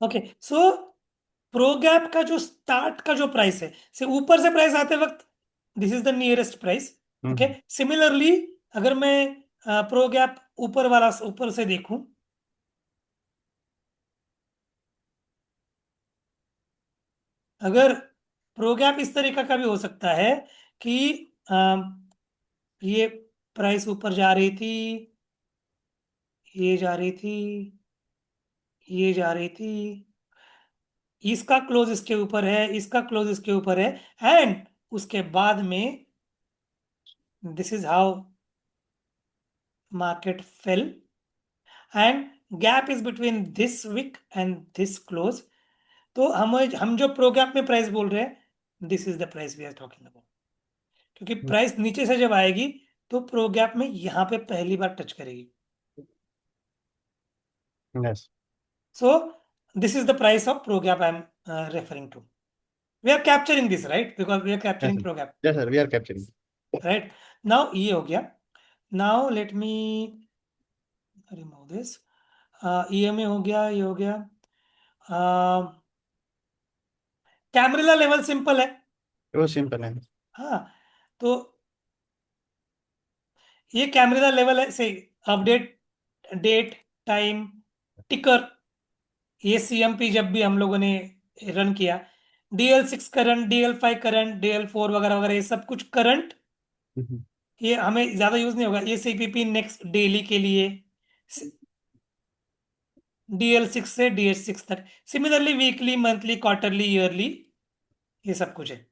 Okay, सो pro gap का जो start का जो प्राइस है, से ऊपर से प्राइस आते वक्त this is the nearest price. Okay, similarly अगर मैं प्रो गैप ऊपर वाला ऊपर से देखूं, अगर प्रो गैप इस तरीका का भी हो सकता है कि ये प्राइस ऊपर जा रही थी, ये जा रही थी, ये जा रही थी, इसका क्लोज इसके ऊपर है, इसका क्लोज इसके ऊपर है, एंड उसके बाद में this is how market fail and gap is between this wick and this close. तो हम जो प्रो गैप में प्राइस बोल रहे हैं, this is the price we are talking about. क्योंकि प्राइस नीचे से जब आएगी तो प्रो गैप में यहां पे पहली बार टच करेगी। Yes so this is the price of pro gap I am referring to. We are capturing this right, because we are yes capturing pro gap. Yes sir, we are capturing. Right, now ये हो गया। Now let me remove this. EMA हो गया, ये हो गया। कैमरेला level simple है। वो सिंपल है। हाँ, तो ये कैमरेला लेवल है, से अपडेट डेट टाइम टिकर, ये सीएमपी जब भी हम लोगों ने रन किया, DL6 current, DL5 current, DL4 वगैरह वगैरह, ये सब कुछ करंट, ये हमें ज्यादा यूज नहीं होगा। ये सीपीपी नेक्स्ट डेली के लिए, DL6 से DH6 तक, similarly weekly, monthly, quarterly, yearly, ये सब कुछ है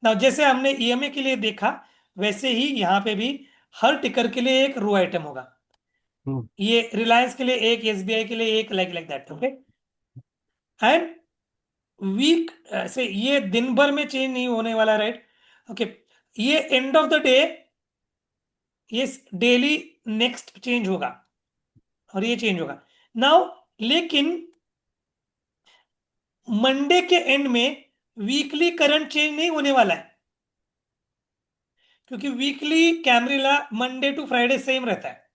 ना। जैसे हमने ईएमए के लिए देखा, वैसे ही यहाँ पे भी हर टिकर के लिए एक रो आइटम होगा। ये रिलायंस के लिए एक, एसबीआई के लिए एक, like like that. Okay, and week से ये दिन भर में चेंज नहीं होने वाला, राइट। ओके, ये एंड ऑफ द डे, ये डेली नेक्स्ट चेंज होगा और ये चेंज होगा नाउ। लेकिन मंडे के एंड में वीकली करंट चेंज नहीं होने वाला है, क्योंकि weekly camarilla Monday to Friday same रहता है।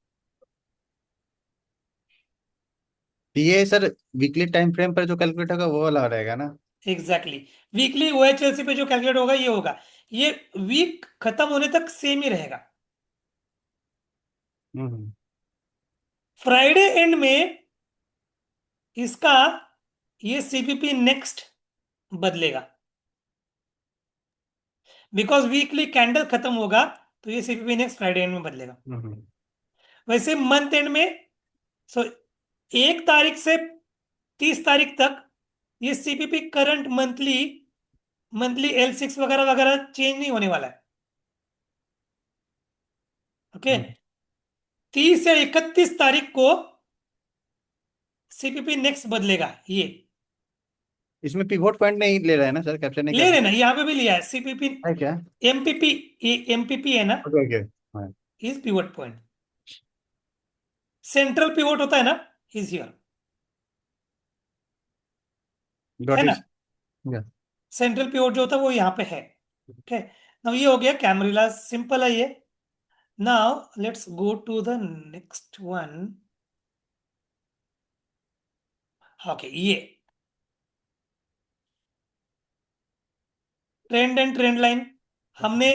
ये सर वीकली टाइम फ्रेम पर जो कैलकुलेट होगा वो वाला रहेगा ना? एग्जैक्टली, वीकली ओएचएलसी पे जो कैलकुलेट होगा ये होगा, ये वीक खत्म होने तक सेम ही रहेगा। हम्म फ्राइडे एंड में इसका ये सीपीपी नेक्स्ट बदलेगा, बिकॉज वीकली कैंडल खत्म होगा, तो ये सीपीपी नेक्स्ट फ्राइडे एंड में बदलेगा। हम्म वैसे मंथ एंड में, सो 1 तारीख से 30 तारीख तक ये CPP current monthly, monthly L6 वगैरह वगैरह चेंज नहीं होने वाला है। ओके, हम्म। 30 या 31 तारीख को सीपीपी नेक्स्ट बदलेगा ये। इसमें पिवोट पॉइंट नहीं ले रहा है ना सर, कैप्चर नहीं कर ले रहा लेना, यहाँ पे भी लिया है सीपीपी, है क्या? एमपीपी, ये एमपीपी है ना, ओके ओके। हाँ is pivot point. Central pivot होता है ना, इज हियर, है गॉट ना। इट। या सेंट्रल पिवट जो होता है वो यहाँ पे है। ओके, नाउ ये हो गया कैमरिला, सिंपल है ये। Now let's go to the next one. Okay, ये ट्रेंड एंड ट्रेंड लाइन, हमने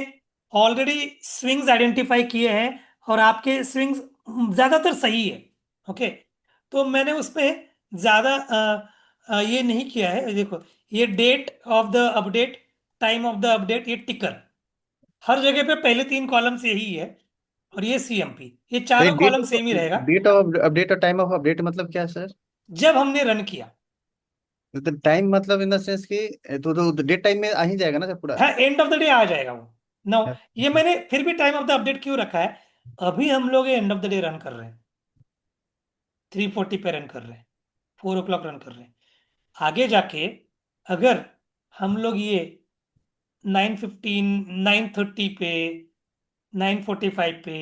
ऑलरेडी स्विंग्स आइडेंटिफाई किए हैं, और आपके स्विंग्स ज्यादातर सही है। ओके, तो मैंने उसमें ज्यादा ये नहीं किया है। देखो, ये date of the update, time of the update, ये टिकर, हर जगह पे पहले 3 कॉलम्स यही है, और ये सीएमपी, ये तो ये चारों डेट कॉलम सेम ही रहेगा। डेट ऑफ अपडेट और टाइम ऑफ अपडेट मतलब क्या है सर? जब हमने रन किया, तो टाइम मतलब इन द सेंस कि तो डेट टाइम में आ ही जाएगा ना सर पूरा? है एंड ऑफ द डे आ जाएगा वो। नो, ये मैंने फिर भी टाइम ऑफ द अपडेट क्यों रखा है, अभी हम लोग and of the day run कर रहे हैं, 3:40 पे रन कर रहे हैं, 4 o'clock रन कर रहे हैं। आगे जाके अगर हम लोग ये 9:15, 9:30 पे, 9:45 पे,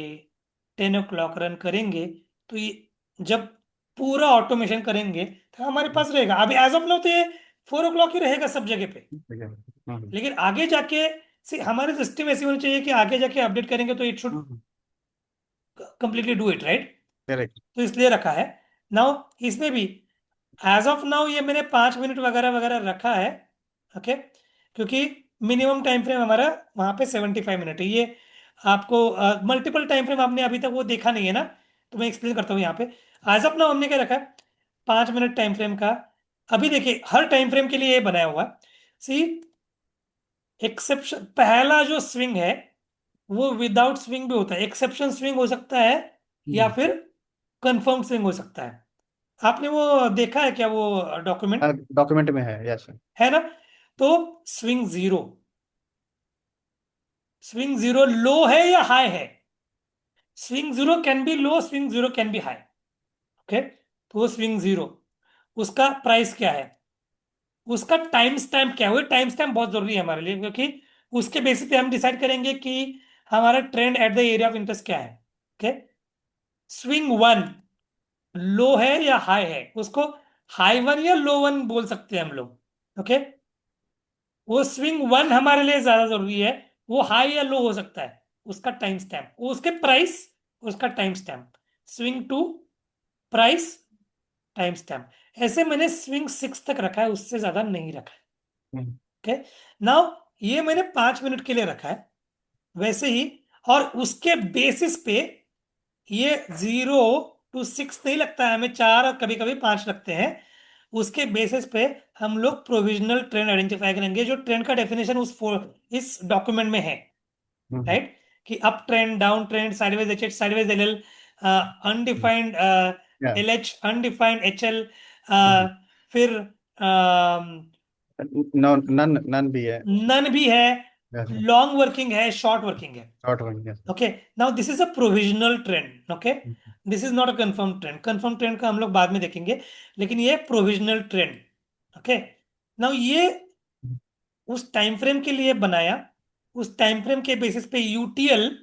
10 o'clock रन करेंगे, तो ये जब पूरा ऑटोमेशन करेंगे तो हमारे पास रहेगा। अभी एज ऑफ नाउ तो ये 4 o'clock ही रहेगा सब जगह पे। ठीक है। लेकिन आगे जाके से हमारे सिस्टम ऐसी होनी चाहिए कि आगे जाके अपडेट करेंगे तो it should completely do it, right. Correct. तो इसलिए रखा है। नाउ इसमें भी एज ऑफ नाउ ये मैंने 5 मिनट वगैरह वगैरह रखा है। ओके, क्योंकि मिनिमम टाइम फ्रेम हमारा वहां पे 75 मिनट है। ये आपको मल्टीपल टाइम फ्रेम आपने अभी तक वो देखा नहीं है ना, तो मैं एक्सप्लेन करता हूँ यहाँ पे। एज ऑफ नाउ हमने क्या रखा है, 5 मिनट टाइम फ्रेम का। अभी देखिए हर टाइम फ्रेम के लिए ये बनाया हुआ है। सी, एक्सेप्शन पहला जो स्विंग है वो विदाउट स्विंग भी होता है, एक्सेप्शन स्विंग हो सकता है या फिर कंफर्म स्विंग हो सकता है। आपने वो देखा है क्या, वो डॉक्यूमेंट डॉक्यूमेंट में है, यस। है ना? तो स्विंग जीरो, स्विंग जीरो लो है या हाई है? Swing zero can be low, swing zero can be high. Okay, तो वो स्विंग जीरो, उसका प्राइस क्या है, उसका टाइम स्टैम्प क्या है? वो टाइम स्टैम्प बहुत जरूरी है हमारे लिए, क्योंकि उसके बेसिस पे हम डिसाइड करेंगे कि हमारा trend at the area of interest क्या है। ओके, स्विंग वन लो है या हाई है, उसको हाई वन या लो वन बोल सकते हैं हम लोग। ओके, वो स्विंग वन हमारे लिए ज्यादा जरूरी है, वो हाई या लो हो सकता है। उसका टाइम स्टैम्प, उसके प्राइस, उसका time stamp, swing two, price, time stamp. ऐसे मैंने स्विंग सिक्स तक रखा है, उससे ज्यादा नहीं रखा है। ओके, नाउ ये मैंने 5 मिनट के लिए रखा है वैसे ही, और उसके बेसिस पे ये 0 to 6 नहीं लगता है हमें, 4 और कभी कभी 5 लगते हैं। उसके बेसिस पे हम लोग प्रोविजनल ट्रेंड आइडेंटिफाई करेंगे, जो ट्रेंड का डेफिनेशन इस डॉक्यूमेंट में है। राइट, कि up trend, down trend, sideways H H, sideways L L, undefined या L H, undefined H L, फिर नॉन नन नन भी है। नन भी है, यस। लॉन्ग वर्किंग है, शॉर्ट वर्किंग है। Short one, yes. Okay, now this is a provisional trend. Okay, this is not a confirm trend, confirm trend का हम लोग बाद में देखेंगे, लेकिन ये प्रोविजनल ट्रेंड। ओके, नाउ ये उस टाइम फ्रेम के लिए बनाया, उस टाइम फ्रेम के बेसिस पे यूटीएल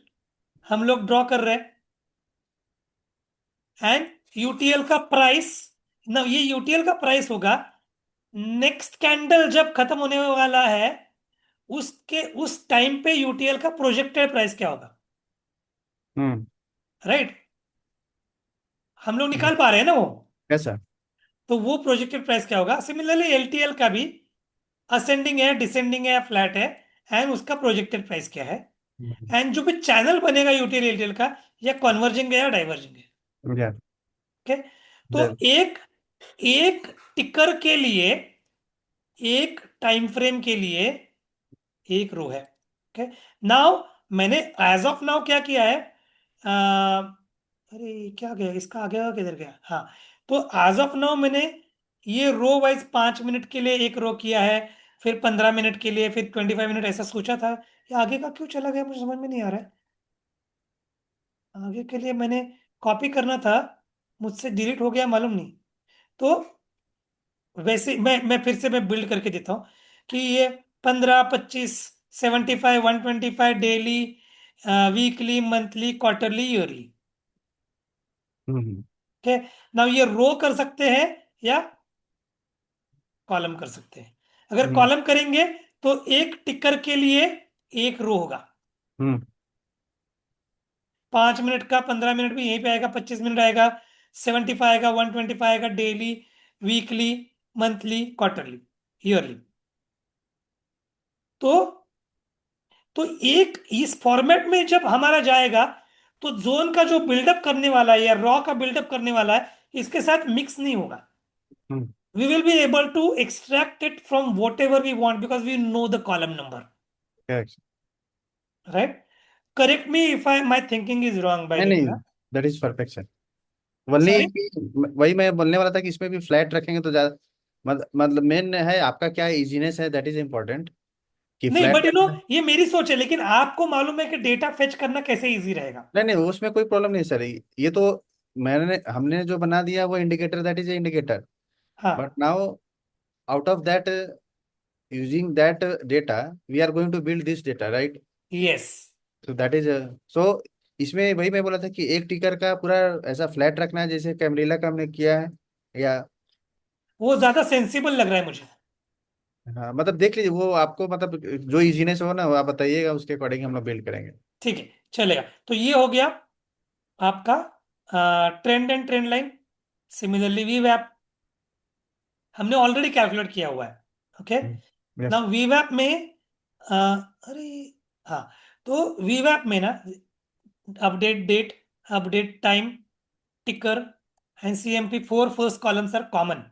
हम लोग ड्रॉ कर रहे हैं, एंड यूटीएल का प्राइस, ना ये यूटीएल का प्राइस होगा नेक्स्ट कैंडल जब खत्म होने वाला है, उसके उस टाइम पे यूटीएल का प्रोजेक्टेड प्राइस क्या होगा। हम्म। राइट, हम लोग निकाल पा रहे हैं ना वो? Yes sir. तो वो प्रोजेक्टेड प्राइस क्या होगा। सिमिलरली एलटीएल का भी असेंडिंग है, डिसेंडिंग है, फ्लैट है, एंड उसका प्रोजेक्टेड प्राइस क्या है। एंड जो भी चैनल बनेगा यूटीएल एलटीएल का, या कन्वर्जिंग है या डाइवर्जिंग है। या ओके, तो एक एक टिकर के लिए, एक टाइम फ्रेम के लिए एक रो है। ओके, नाउ मैंने एज ऑफ नाउ क्या किया है, अरे क्या गया, इसका आ गया किधर गया, हाँ। तो एज ऑफ नाउ मैंने ये रो वाइज 5 मिनट के लिए एक रो किया है, फिर 15 मिनट के लिए, फिर 25 मिनट, ऐसा सोचा था। ये आगे का क्यों चला गया मुझे समझ में नहीं आ रहा है। आगे के लिए मैंने कॉपी करना था, मुझसे डिलीट हो गया मालूम नहीं। तो वैसे मैं फिर से मैं बिल्ड करके देता हूँ कि ये 15, 25, 75, 125 daily, weekly, monthly, quarterly, yearly. Hmm. ठीक है, ना ये रो कर सकते हैं या कॉलम कर सकते हैं। अगर हम्म। कॉलम करेंगे तो एक टिकर के लिए एक रो होगा। 5 मिनट का, 15 मिनट भी यहीं पे आएगा, 25 मिनट आएगा, 75 आएगा, 125 आएगा, daily, weekly, monthly, quarterly, yearly. तो एक इस फॉर्मेट में जब हमारा जाएगा, तो जोन का जो बिल्डअप करने वाला है या रॉ का बिल्डअप करने वाला है, इसके साथ मिक्स नहीं होगा। हम्म। We will be able to extract it from whatever we want because we know the column number. Yes. Right? Correct me if my thinking is wrong, by नहीं the way. नहीं, Huh? That is perfect sir. वही Sorry? वही मैं बोलने वाला था कि इसमें भी फ्लैट रखेंगे तो ज्यादा, मतलब मेन है आपका क्या इजीनेस है, दैट इज इम्पोर्टेंट कि नहीं, फ्लैट बट रखना। ये मेरी सोच है, लेकिन आपको मालूम है कि डेटा फेच करना कैसे इजी रहेगा। नहीं नहीं, उसमें कोई प्रॉब्लम नहीं सर। ये तो मैंने हमने जो बना दिया वो indicator, that is indicator. But हाँ, now out of that, using that data, we are going to build this data, right? Yes, तो दैट इज, सो इसमें वही मैं बोला था कि एक टिकर का पूरा ऐसा फ्लैट रखना है जैसे कैमरिला का हमने किया है, या वो ज्यादा सेंसिबल लग रहा है मुझे। हाँ, मतलब देख लीजिए वो आपको, मतलब जो इजीनेस हो ना वो आप बताइएगा, उसके अकॉर्डिंग हम लोग बिल्ड करेंगे। ठीक है, चलेगा। तो ये हो गया आपका trend and trend line, similarly we, हमने ऑलरेडी कैलकुलेट किया हुआ है। ओके। ना यस। वीवैप में अरे हाँ, तो वीवैप में ना update date, update time, ticker and CMP, four first columns are common,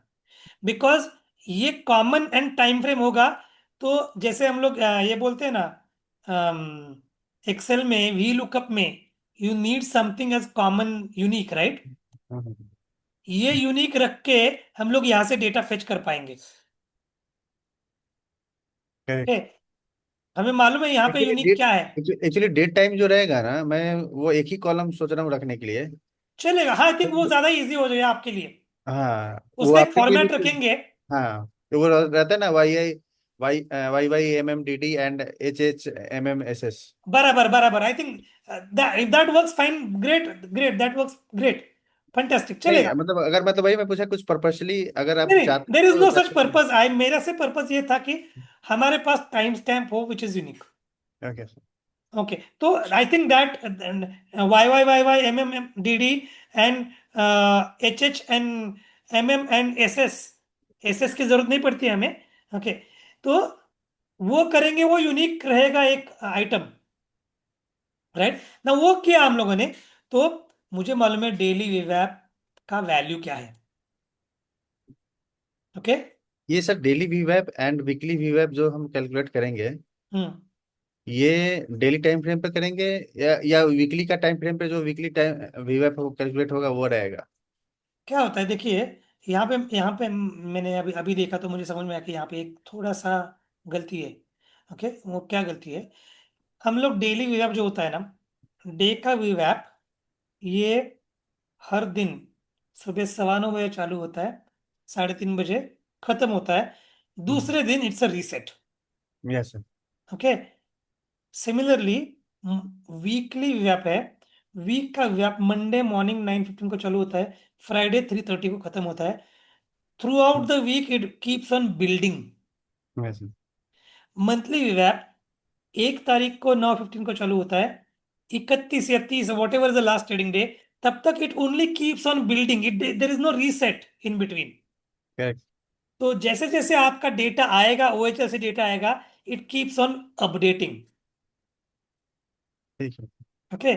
because ये कॉमन एंड टाइम फ्रेम होगा। तो जैसे हम लोग ये बोलते हैं ना, एक्सेल में वी लुकअप में you need something as common unique, right? ये यूनिक रख के हम लोग यहाँ से डेटा फेच कर पाएंगे। Okay, correct. हमें मालूम है यहाँ पे एक्चुअली यूनिक डेट क्या है। एक्चुअली डेट टाइम जो रहेगा ना, मैं वो एक ही कॉलम सोच रहा हूँ रखने के लिए। चलेगा, हाँ, आई थिंक वो ज्यादा इजी हो जाएगा आपके लिए। हाँ, वो उसका एक आपके लिए फॉर्मेट भी। रखेंगे। हाँ, तो वो रहता है ना, YYMMDD एंड HHMMSS। बराबर बराबर, I think that works fine, great great, that works great, fantastic, नहीं, चलेगा। मतलब अगर मतलब वही मैं पूछा, कुछ पर्पसली अगर आप नहीं नहीं, चाहते देर इज हो तो नो कर सच सकते पर्पस, आई मेरा से पर्पस ये था कि हमारे पास टाइम स्टैम्प हो विच इज यूनिक। हैं। ओके। ओके, तो I think that YYYYMMDD and HHNMM and SS की जरूरत नहीं पड़ती है हमें। ओके, तो वो करेंगे, वो यूनिक रहेगा एक आइटम, राइट ना, वो किया हम लोगों ने। तो मुझे मालूम है डेली विवैप का वैल्यू क्या है। ओके। ये सर डेली वीवैप एंड वीकली वीवैप जो हम कैलकुलेट करेंगे, हम्म। ये डेली टाइम फ्रेम पे करेंगे या वीकली का टाइम फ्रेम पे जो वीकली टाइम वीवैप कैलकुलेट होगा वो रहेगा? क्या होता है देखिए, यहाँ पे मैंने अभी अभी देखा तो मुझे समझ में आया कि यहाँ पे एक थोड़ा सा गलती है। ओके, वो क्या गलती है? हम लोग डेली विवैप जो होता है ना, डे का विवैप, ये हर दिन सुबह 9:15 बजे चालू होता है, 3:30 बजे खत्म होता है, दूसरे दिन it's a reset. Yes sir. Okay, similarly weekly व्याप है, वीक का व्याप मंडे मॉर्निंग 9:15 को चालू होता है, फ्राइडे 3:30 को खत्म होता है, throughout the week it keeps on building. Yes sir. Monthly व्याप 1 तारीख को 9:15 को चालू होता है, 31 या 30 whatever the last trading day, तब तक it only keeps on building, it there is no reset in between. Correct. तो जैसे जैसे आपका डेटा आएगा, ओएचएल से डेटा आएगा, इट कीप्स ऑन अपडेटिंग। ठीक है। ओके,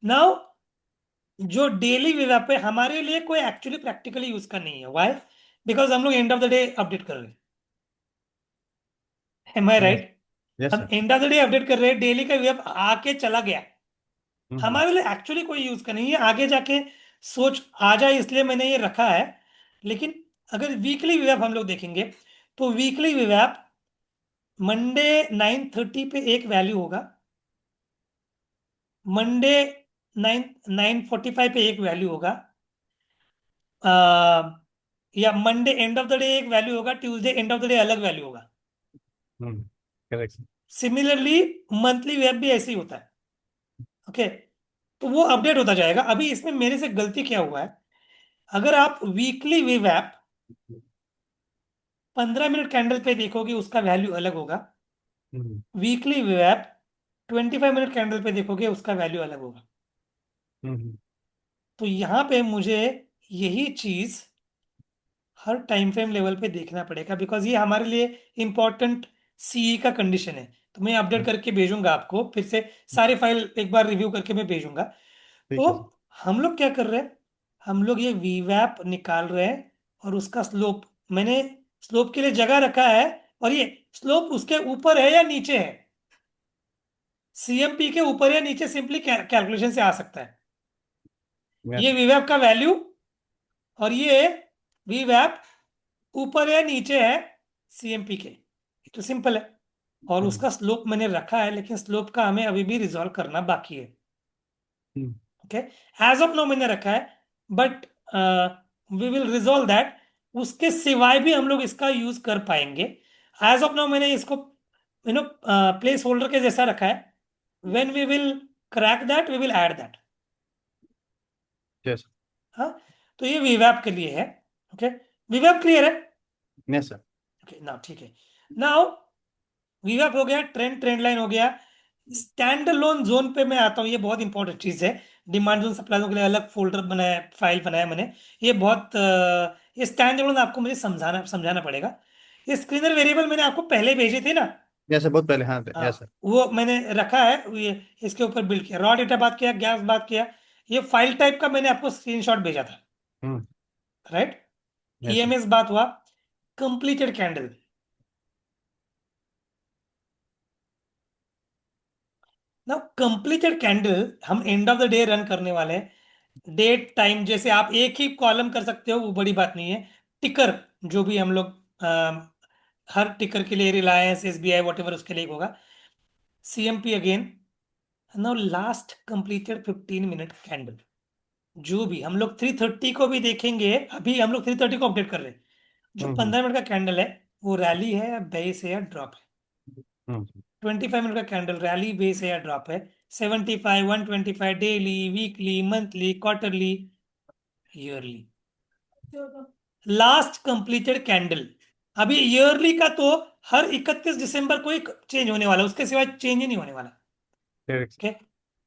नाउ जो डेली वेब पे हमारे लिए कोई एक्चुअली प्रैक्टिकली यूज का नहीं है, व्हाई? बिकॉज हम लोग and of the day update कर रहे हैं, एम आई यस। राइट? यस हम sir. And of the day update कर रहे हैं, डेली का वेब आके चला गया, हम्म। हमारे लिए एक्चुअली कोई यूज का नहीं है, आगे जाके सोच आ जाए इसलिए मैंने ये रखा है। लेकिन अगर वीकली वेब हम लोग देखेंगे, तो वीकली वेब मंडे 9:30 पे एक वैल्यू होगा, मंडे 9:45 पे एक वैल्यू होगा, या Monday and of the day एक वैल्यू होगा, Tuesday and of the day अलग वैल्यू होगा। हम्म। करेक्ट। सिमिलरली मंथली वेब भी ऐसे ही होता है। ओके, तो वो अपडेट होता जाएगा। अभी इसमें मेरे से गलती क्या हुआ है, अगर आप weekly web app 15 minute candle पे देखोगे उसका वैल्यू अलग होगा, hmm. Weekly web app 25 minute candle पे देखोगे उसका वैल्यू अलग होगा। हम्म। तो यहाँ पे मुझे यही चीज हर टाइम फ्रेम लेवल पे देखना पड़ेगा, बिकॉज ये हमारे लिए इंपॉर्टेंट सीई का कंडीशन है। तो मैं अपडेट हम्म। करके भेजूंगा आपको, फिर से सारे फाइल एक बार रिव्यू करके मैं भेजूंगा। ठीक तो है सर। हम लोग क्या कर रहे हैं, हम लोग ये वीवैप निकाल रहे हैं, और उसका स्लोप, मैंने स्लोप के लिए जगह रखा है, और ये स्लोप उसके ऊपर है या नीचे है, सीएमपी के ऊपर या नीचे, सिंपली कैलकुलेशन से आ सकता है। यस। ये वीवैप का वैल्यू, और ये वीवैप ऊपर या नीचे है सीएमपी के, ये तो सिंपल है। और हम्म। उसका स्लोप मैंने रखा है, लेकिन स्लोप का हमें अभी भी रिजॉल्व करना बाकी है। Hmm. Okay, as of now मैंने रखा है, but we will resolve that. उसके सिवाय भी हम लोग इसका यूज कर पाएंगे। एज ऑफ नो मैंने इसको प्लेस होल्डर के जैसा रखा है, when we will crack that we will add that. Yes. हाँ, तो ये वीवैप के लिए है। ओके, वीवैप क्लियर है? Yes sir. ओके, नाउ ठीक है। नाउ वीवैप हो गया, ट्रेंड लाइन हो गया, स्टैंड लोन जोन पे मैं आता हूँ, ये बहुत इंपॉर्टेंट चीज है। डिमांड जोन सप्लाई जोन के लिए अलग फोल्डर बनाया, फाइल बनाया मैंने, ये बहुत ये स्टैंड अलोन आपको मुझे समझाना समझाना पड़ेगा। ये स्क्रीनर वेरिएबल मैंने आपको पहले भेजे थे ना। यस सर, बहुत पहले, हाँ यस सर। हाँ, वो मैंने रखा है, ये इसके ऊपर बिल्ड किया, रॉ डेटा बात किया, गैस बात किया। ये फाइल टाइप का मैंने आपको स्क्रीनशॉट भेजा था, हम्म। राइट। Yes sir. ईएमएस बात हुआ। Completed candle. ना कंप्लीटेड कैंडल हम and of the day run करने वाले हैं। डेट टाइम जैसे आप एक ही कॉलम कर सकते हो, वो बड़ी बात नहीं है। टिकर, जो भी हम लोग हर टिकर के लिए रिलायंस एसबीआई वॉट एवर उसके लिए एक होगा। CMP again. Now last completed 15 minute candle. जो भी हम लोग 3:30 को भी देखेंगे, अभी हम लोग 3:30 को अपडेट कर रहे हैं। जो हम्म। 15 मिनट का कैंडल है, वो रैली है या बेस है या ड्रॉप है। हम्म। 25 मिनट का कैंडल रैली बेस है या ड्रॉप है। 75, 125 daily, weekly, monthly, quarterly, yearly. Last completed candle. अभी ईयरली का तो हर 31 दिसंबर को ही चेंज होने वाला है, उसके सिवाय चेंज ही नहीं होने वाला। Correct. Okay.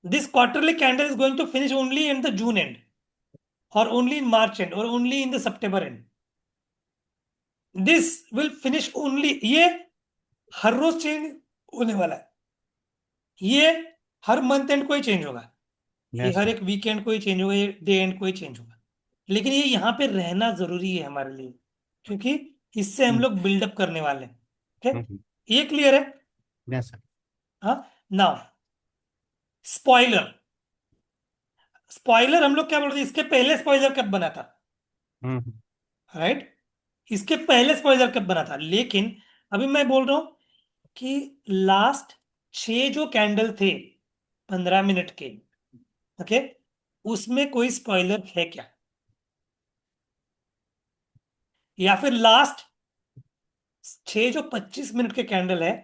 This quarterly candle is going to finish only in the June end, और ओनली इन मार्च एंड, और only in the September end. This will finish only, ये हर रोज चेंज होने वाला है। ये हर मंथ एंड को ही चेंज होगा। ये यस हर सर। एक वीकेंड को ही चेंज होगा, ये डे एंड को ही चेंज होगा। लेकिन ये यहाँ पे रहना जरूरी है हमारे लिए, क्योंकि इससे हम हम्म। लोग बिल्डअप करने वाले हैं। हम्म। ठीक, ये क्लियर है। Yes sir. हाँ। Now spoiler. स्पॉइलर हम लोग क्या बोलते हैं, इसके पहले स्पॉइलर कब बना था, हम्म। राइट। इसके पहले स्पॉइलर कब बना था, लेकिन अभी मैं बोल रहा हूं कि लास्ट 6 जो कैंडल थे 15 मिनट के, ओके, उसमें कोई स्पॉइलर है क्या, या फिर लास्ट 6 जो 25 मिनट के कैंडल है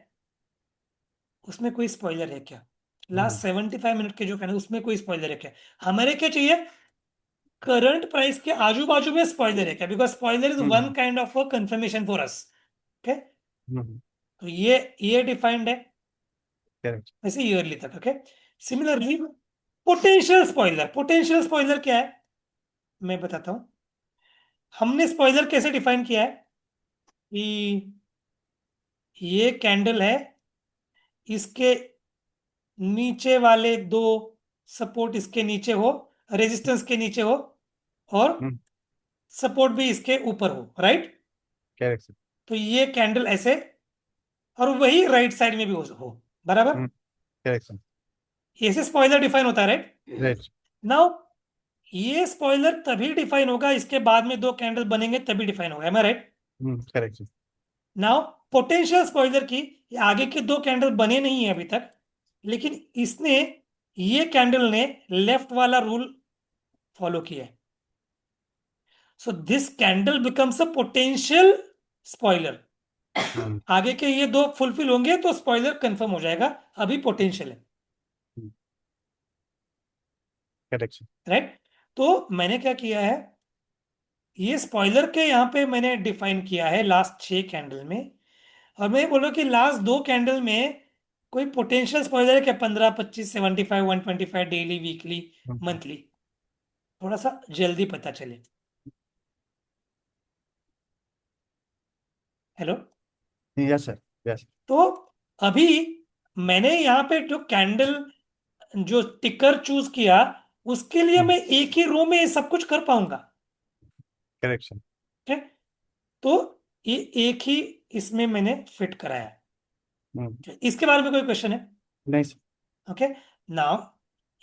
उसमें कोई स्पॉइलर है क्या। लास्ट हम्म। 75 मिनट के जो कैंडल उसमें कोई स्पॉइलर है क्या। हमारे क्या चाहिए, करंट प्राइस के आजू बाजू में स्पॉइलर है क्या, because spoiler is one hmm. Kind of a confirmation for us. Okay. Hmm. तो ये डिफाइंड है करेक्ट। वैसे ईयरली तक। Okay. Similarly potential spoiler, potential spoiler क्या है, मैं बताता हूं। हमने स्पॉइलर कैसे डिफाइन किया है कि ये कैंडल है, इसके नीचे वाले दो सपोर्ट इसके नीचे हो, रेजिस्टेंस के नीचे हो, और हम्म। सपोर्ट भी इसके ऊपर हो, राइट। Correct sir. तो ये कैंडल ऐसे, और वही राइट साइड में भी हो बराबर। हम्म। Correct sir. ऐसे स्पॉइलर डिफाइन होता है, राइट। राइट। नाउ ये स्पॉइलर तभी डिफाइन होगा, इसके बाद में दो कैंडल बनेंगे तभी डिफाइन होगा, am I right. Correct sir. Now potential spoiler की, ये आगे के दो कैंडल बने नहीं है अभी तक, लेकिन इसने, ये कैंडल ने लेफ्ट वाला रूल फॉलो किया है। So this candle becomes a potential spoiler. Hmm. आगे के ये दो फुलफिल होंगे तो स्पॉइलर कंफर्म हो जाएगा, अभी पोटेंशियल है, करेक्ट सर। राइट। तो मैंने क्या किया है, ये स्पॉइलर के यहाँ पे मैंने डिफाइन किया है लास्ट 6 कैंडल में। और मैं बोल रहा हूँ कि लास्ट दो कैंडल में कोई पोटेंशियल स्पॉइलर है क्या, 15, 25, 75, 125 डेली, वीकली, मंथली, थोड़ा सा जल्दी पता चले। हेलो। Yes sir. यस। तो अभी मैंने यहाँ पे जो कैंडल, जो टिकर चूज किया, उसके लिए मैं एक ही रो में ये सब कुछ कर पाऊंगा। Correct sir. ठीक है। तो ये एक ही इसमें मैंने फिट कराया। हम्म। इसके बारे में कोई क्वेश्चन है। नहीं सर। ओके। नाउ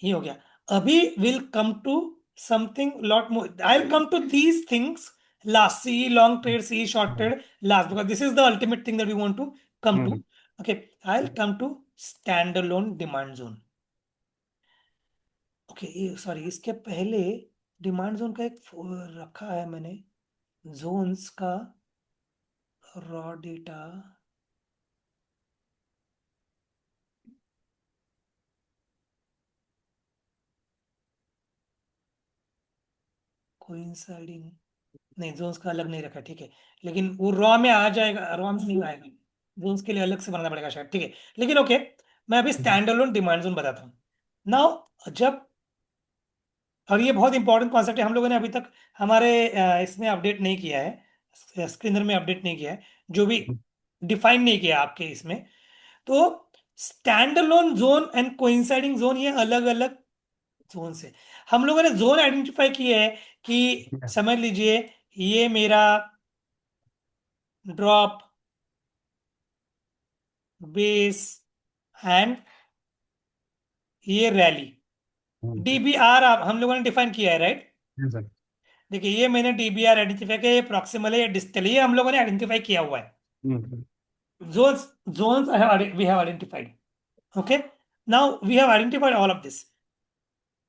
ये हो गया। अभी will come to something lot more, I will come to these things last, see long trade, see short hmm. Trade last, because this is the ultimate thing that we want to come to. Hmm. Okay. I will come to stand alone demand zone. Okay, ये sorry, इसके पहले demand zone का एक रखा है मैंने, Jones का raw data, coinciding, नहीं जोन्स का अलग नहीं रखा, ठीक है। लेकिन वो रॉ में आ जाएगा, रॉ में नहीं आएगा, जोन्स के लिए अलग से बनाना पड़ेगा शायद, ठीक है। लेकिन ओके, मैं अभी हम्म। स्टैंड अलोन डिमांड जोन बताता हूँ। नाउ जब और ये बहुत इंपॉर्टेंट कॉन्सेप्ट है, हम लोगों ने अभी तक हमारे इसमें अपडेट नहीं किया है, स्क्रीनर में अपडेट नहीं किया है, जो भी डिफाइन नहीं किया आपके इसमें। तो stand alone zone and coinciding zone, ये अलग अलग जोन से हम लोगों ने जोन आइडेंटिफाई किए है कि समझ लीजिए ये मेरा ड्रॉप, बेस एंड ये रैली, डीबीआर आप हम लोगों ने डिफाइन किया है, राइट? सर। देखिए ये मैंने डीबीआर आइडेंटिफाई किया, ये प्रॉक्सिमल है, ये डिस्टल है, ये हम लोगों ने आइडेंटिफाई किया हुआ है। zones zones we have identified. Okay, now we have identified all of this,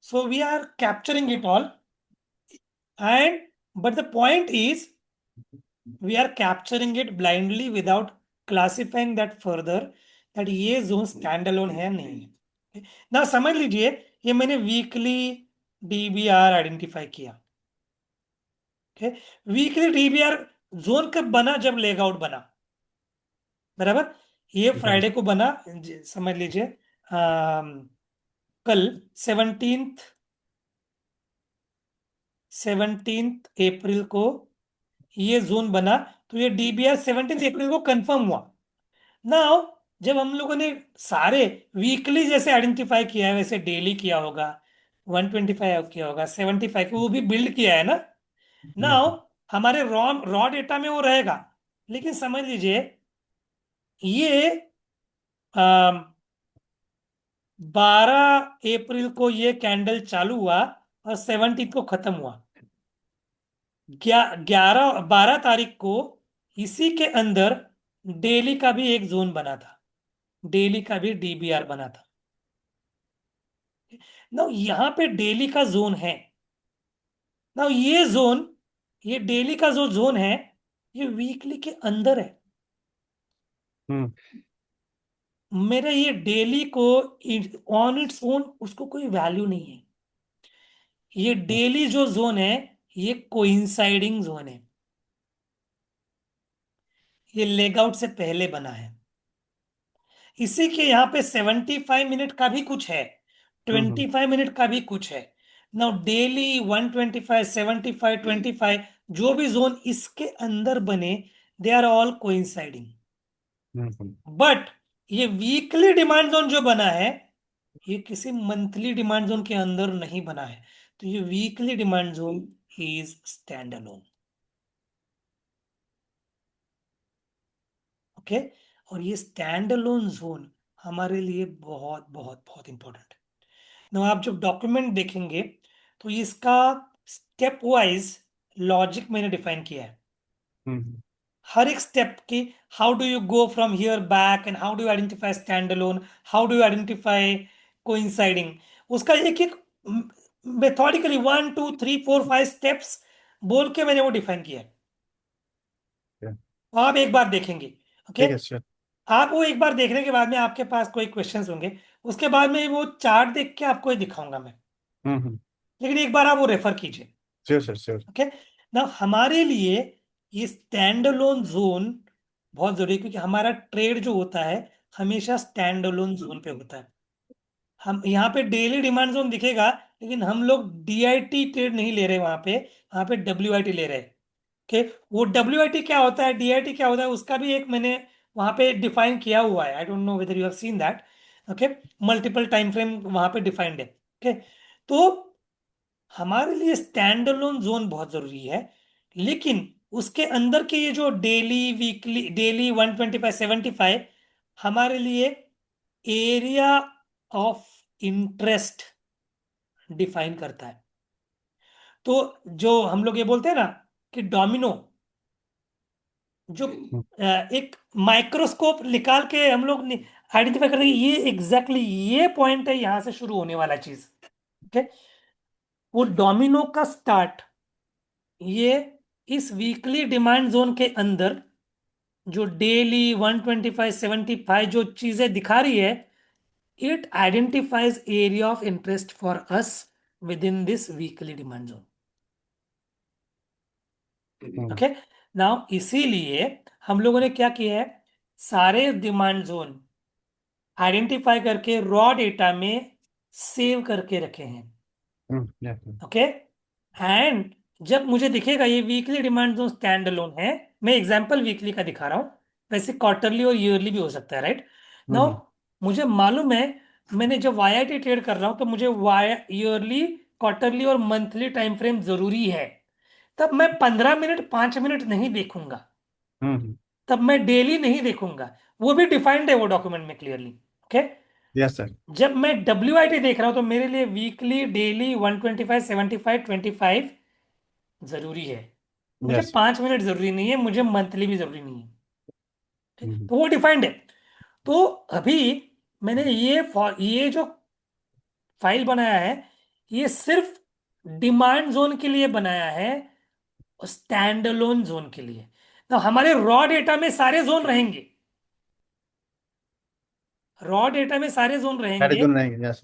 so we are capturing it all. And but the point is, we are capturing it blindly without classifying that further, that ये zone stand alone है नहीं है। ना समझ लीजिए, ये मैंने weekly DBR identify किया। ओके, वीकली डीबीआर जोन कब बना? जब लेग आउट बना, बराबर। ये फ्राइडे को बना, समझ लीजिए कल 17 17 अप्रैल को ये जोन बना, तो ये डीबीआर 17 अप्रैल को कंफर्म हुआ। नाउ जब हम लोगों ने सारे वीकली जैसे आइडेंटिफाई किया है, वैसे डेली किया होगा, 125 किया होगा, 75 को वो भी बिल्ड किया है ना। नाउ हमारे रॉ रॉ डेटा में वो रहेगा, लेकिन समझ लीजिए ये 12 अप्रैल को ये कैंडल चालू हुआ और 17 को खत्म हुआ। 12 तारीख को इसी के अंदर डेली का भी एक जोन बना था, डेली का भी डीबीआर बना था ना। यहाँ पे डेली का जोन है ना, ये जोन, ये डेली का जो जोन है, ये वीकली के अंदर है। हम्म। मेरा ये डेली को ऑन इट्स ओन उसको कोई वैल्यू नहीं है। ये डेली जो जोन है, ये कोइंसाइडिंग जोन है, ये लेग आउट से पहले बना है। इसी के यहाँ पे 75 मिनट का भी कुछ है, 25 मिनट का भी कुछ है। नाउ डेली 125, 75, 25, जो भी जोन इसके अंदर बने, they are all coinciding. But ये वीकली डिमांड जोन जो बना है, ये किसी मंथली डिमांड जोन के अंदर नहीं बना है, तो ये weekly demand zone is stand alone. Okay, और ये स्टैंड अलोन जोन हमारे लिए बहुत बहुत बहुत इंपॉर्टेंट है ना। आप जब डॉक्यूमेंट देखेंगे तो इसका स्टेप वाइज लॉजिक मैंने डिफाइन किया है, हर एक स्टेप की। How do you go from hear back, and how do you identify stand alone, how do you identify coinciding, उसका एक एक मेथोडिकली 1 2 3 4 5 स्टेप्स बोल के मैंने वो डिफाइन किया है। आप एक बार देखेंगे, ओके। ठीक है सर। आप वो एक बार देखने के बाद में आपके पास कोई क्वेश्चंस होंगे, उसके बाद में वो चार्ट देख के आपको ये दिखाऊंगा मैं, लेकिन एक बार आप वो रेफर कीजिए। Sure sir sure. ओके, ना हमारे लिए ये स्टैंड अलोन जोन बहुत जरूरी है, क्योंकि हमारा ट्रेड जो होता है हमेशा स्टैंड अलोन जोन पे होता है। हम यहाँ पे डेली डिमांड जोन दिखेगा, लेकिन हम लोग डीआईटी ट्रेड नहीं ले रहे वहां पे डब्ल्यूआईटी ले रहे हैं। ओके, वो डब्ल्यूआईटी क्या होता है, डीआईटी क्या होता है, उसका भी एक मैंने वहां पे डिफाइन किया हुआ है। आई don't know whether you have seen that. Okay, multiple time frame वहां पे डिफाइंड है। ओके, तो हमारे लिए स्टैंड अलोन जोन बहुत जरूरी है, लेकिन उसके अंदर के ये जो डेली, वीकली, डेली 125, 75 हमारे लिए एरिया ऑफ इंटरेस्ट डिफाइन करता है। तो जो हम लोग ये बोलते हैं ना कि डोमिनो, जो एक माइक्रोस्कोप निकाल के हम लोग आइडेंटिफाई करते हैं, ये एग्जैक्टली ये पॉइंट है यहां से शुरू होने वाला चीज। ओके, वो डोमिनो का स्टार्ट, ये इस वीकली डिमांड जोन के अंदर जो डेली 125, 75 जो चीजें दिखा रही है, it identifies area of interest for us with in this weekly demand zone. Okay, now इसीलिए हम लोगों ने क्या किया है, सारे डिमांड जोन आइडेंटिफाई करके रॉ डेटा में सेव करके रखे हैं। yes, okay. एंड जब मुझे दिखेगा ये weekly demand zone stand alone है, मैं एग्जांपल वीकली का दिखा रहा हूँ, वैसे क्वार्टरली और ईयरली भी हो सकता है, राइट। नाउ हम्म, मुझे मालूम है, मैंने जब वाईआईटी ट्रेड कर रहा हूँ तो मुझे वाई ईयरली, क्वार्टरली और मंथली टाइम फ्रेम जरूरी है। तब मैं 15 मिनट 5 मिनट नहीं देखूंगा, हम्म, तब मैं डेली नहीं देखूंगा। वो भी डिफाइंड है वो डॉक्यूमेंट में क्लियरली। ओके। यस सर, जब मैं WIT देख रहा हूं तो मेरे लिए वीकली, डेली, 125, 75, 25 जरूरी है। मुझे यस, 5 मिनट जरूरी नहीं है, मुझे मंथली भी जरूरी नहीं है। ठीक? हम्म, तो वो डिफाइंड है। तो अभी मैंने ये जो फाइल बनाया है, ये सिर्फ डिमांड जोन के लिए बनाया है, और स्टैंड अलोन जोन के लिए। तो हमारे रॉ डेटा में सारे जोन रहेंगे, रॉ डेटा में सारे जोन सारे रहेंगे। जोन रहेंगे, यस।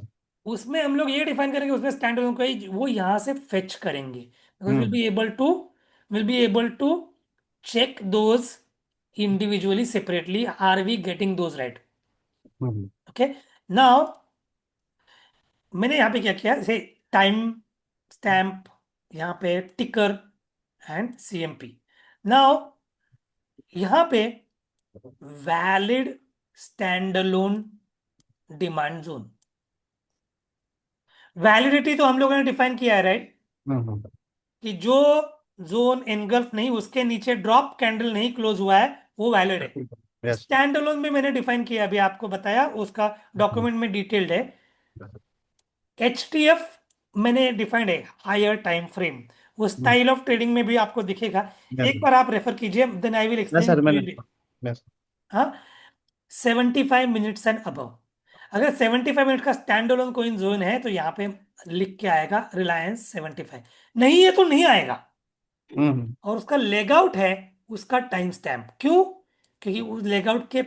उसमें हम लोग ये डिफाइन करेंगे, उसमें स्टैंड अलोन को वो यहां से फेच करेंगे, because hmm, will be able to check those individually separately, are we getting those right. Hmm, okay. Now मैंने यहाँ पे क्या किया, जैसे टाइम स्टैम्प, यहाँ पे टिकर एंड CMP। नाउ यहाँ पे valid stand alone demand zone, validity तो हम लोगों ने डिफाइन किया है, राइट, हम्म, कि जो जोन एनगल्फ नहीं, उसके नीचे ड्रॉप कैंडल नहीं क्लोज हुआ है, वो वैलिड है। यस, स्टैंड अलोन भी मैंने डिफाइन किया, अभी आपको बताया, उसका डॉक्यूमेंट में डिटेल्ड है। HTF मैंने डिफाइंड है, हायर टाइम फ्रेम, वो स्टाइल ऑफ ट्रेडिंग में भी आपको दिखेगा। यस, एक बार आप रेफर कीजिए, then I will yes explain sir, मैंने, क्लियरली। यस, हाँ, 75 मिनट्स एंड अबव। अगर 75 मिनट का स्टैंड अलोन कोई जोन है तो यहाँ पे लिख के आएगा रिलायंस 75, नहीं है तो नहीं आएगा। हम्म, और उसका लेग आउट है, उसका टाइम स्टैम्प, क्यों? क्योंकि उस लेग आउट के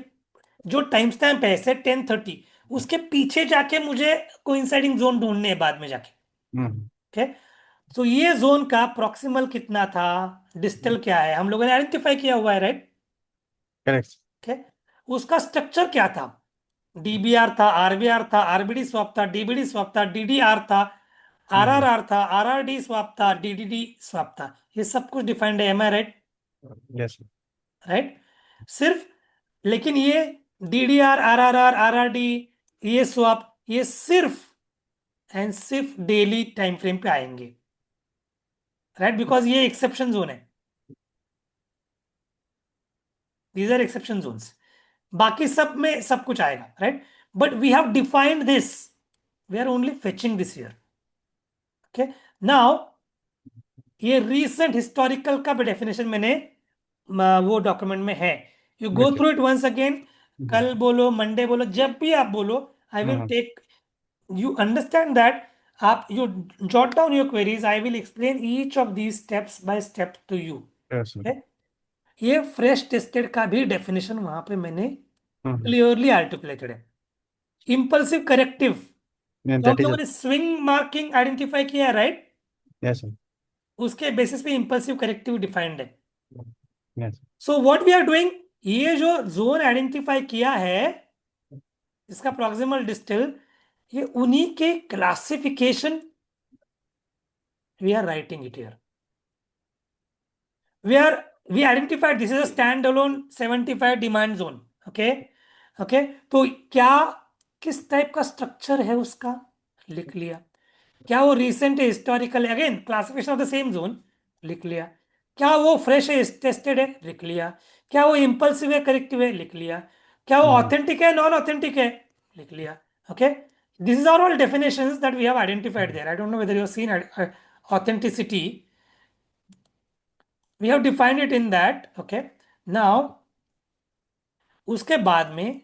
जो टाइम स्टैम्प है से 10:30, उसके पीछे जाके मुझे कोइंसाइडिंग जोन ढूंढने हैं बाद में जाके। हम्म, ओके। तो ये जोन का प्रॉक्सिमल कितना था, डिस्टल क्या है, हम लोगों ने आइडेंटिफाई किया हुआ है, राइट। Correct, okay. उसका स्ट्रक्चर क्या था, DBR था, RBR था, RBD स्वैप था, DBD स्वैप था, DDR था, हम्म, RRR था, RRD स्वैप था, DDD स्वैप था। ये सब कुछ डिफाइंड है, M I right? Yes, right. सिर्फ, लेकिन ये DDR, RRR, RRD, ये स्वैप, ये सिर्फ एंड सिर्फ डेली टाइम फ्रेम पे आएंगे, राइट, बिकॉज ये एक्सेप्शन जोन है, दीज आर एक्सेप्शन जोन्स। बाकी सब में सब कुछ आएगा, right. But we have defined this, we are only fetching this year. Okay. Now ये रीसेंट हिस्टोरिकल का भी डेफिनेशन मैंने वो डॉक्यूमेंट में है, यू गो बेटे, थ्रू इट वंस अगेन। कल बोलो, मंडे बोलो, जब भी आप बोलो, I will hmm, take, you understand that, आप you jot down your queries, I will explain each of these steps by step to you। Yes, okay? ये फ्रेश टेस्टेड का भी डेफिनेशन वहां पे मैंने हम्म, क्लियरली आर्टिकुलेटेड है। इंपल्सिव करेक्टिव, तो हम दैट इज, लोगों ने स्विंग मार्किंग आइडेंटिफाई किया है, राइट। यस, उसके बेसिस पे इंपल्सिव करेक्टिव डिफाइंड है। Yes, so what we are doing, ये जो जोन आइडेंटिफाई किया है, इसका प्रॉक्सिमल डिस्टल, ये उन्हीं के classification, we are writing it here. We identified this is a standalone 75 demand zone। Okay. Okay. तो क्या, किस टाइप का स्ट्रक्चर है उसका, लिख लिया। क्या वो रिसेंट है, हिस्टोरिकल है, again classification of the same zone, लिख लिया। क्या वो फ्रेश है, टेस्टेड है, लिख लिया। क्या वो इंपल्सिव है, करेक्टिव है, लिख लिया। क्या वो हम्म, ऑथेंटिक है, नॉन ऑथेंटिक है, लिख लिया। Okay. This is are all definitions that we have identified there, I don't know whether you have seen authenticity, we have defined it in that। okay। now उसके बाद में